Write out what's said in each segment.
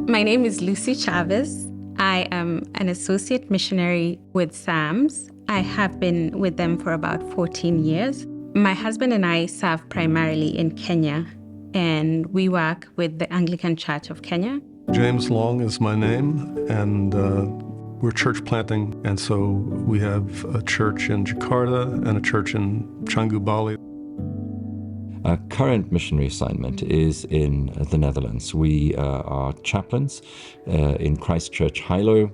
My name is Lucy Chavez. I am an associate missionary with SAMS. I have been with them for about 14 years. My husband and I serve primarily in Kenya, and we work with the Anglican Church of Kenya. James Long is my name, and we're church planting, and so we have a church in Jakarta and a church in Canggu, Bali. Our current missionary assignment is in the Netherlands. We are chaplains in Christchurch, Hilo,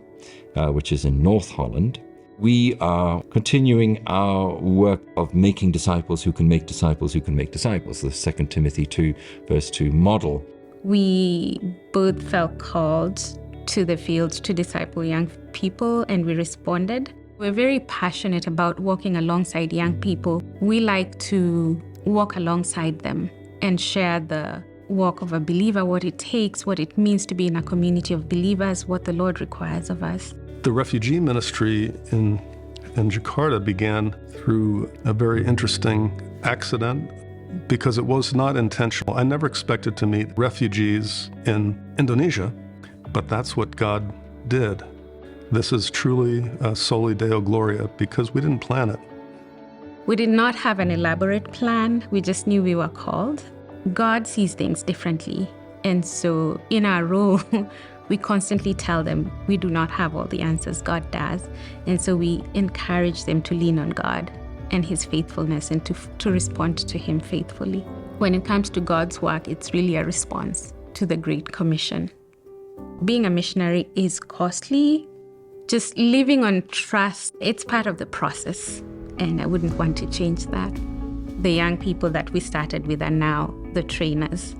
which is in North Holland. We are continuing our work of making disciples who can make disciples who can make disciples, the 2 Timothy 2, verse 2 model. We both felt called to the field to disciple young people, and we responded. We're very passionate about walking alongside young people. We like to walk alongside them and share the walk of a believer, what it takes, what it means to be in a community of believers, what the Lord requires of us. The refugee ministry in Jakarta began through a very interesting accident because it was not intentional. I never expected to meet refugees in Indonesia, but that's what God did. This is truly soli Deo Gloria because we didn't plan it. We did not have an elaborate plan. We just knew we were called. God sees things differently. And so in our role, we constantly tell them we do not have all the answers. God does. And so we encourage them to lean on God and His faithfulness and to respond to Him faithfully. When it comes to God's work, it's really a response to the Great Commission. Being a missionary is costly. Just living on trust, it's part of the process. And I wouldn't want to change that. The young people that we started with are now the trainers.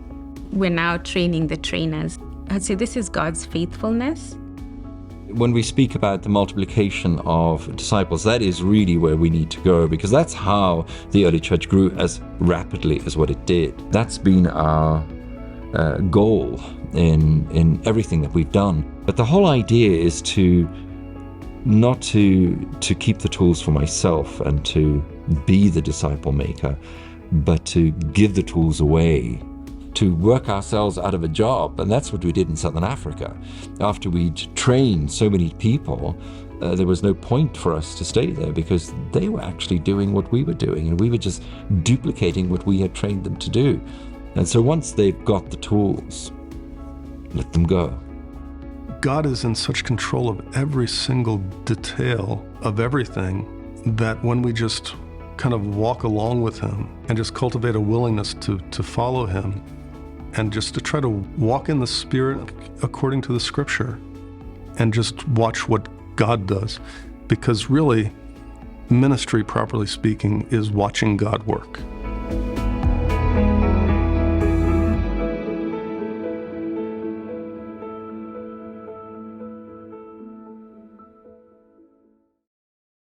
We're now training the trainers. I'd say this is God's faithfulness. When we speak about the multiplication of disciples, that is really where we need to go, because that's how the early church grew as rapidly as what it did. That's been our goal in everything that we've done. But the whole idea is not to keep the tools for myself and to be the disciple maker, but to give the tools away, to work ourselves out of a job. And that's what we did in Southern Africa. After we'd trained so many people, there was no point for us to stay there because they were actually doing what we were doing and we were just duplicating what we had trained them to do. And so once they've got the tools, let them go. God is in such control of every single detail of everything that when we just kind of walk along with Him and just cultivate a willingness to follow Him and just to try to walk in the Spirit according to the Scripture and just watch what God does. Because really, ministry, properly speaking, is watching God work.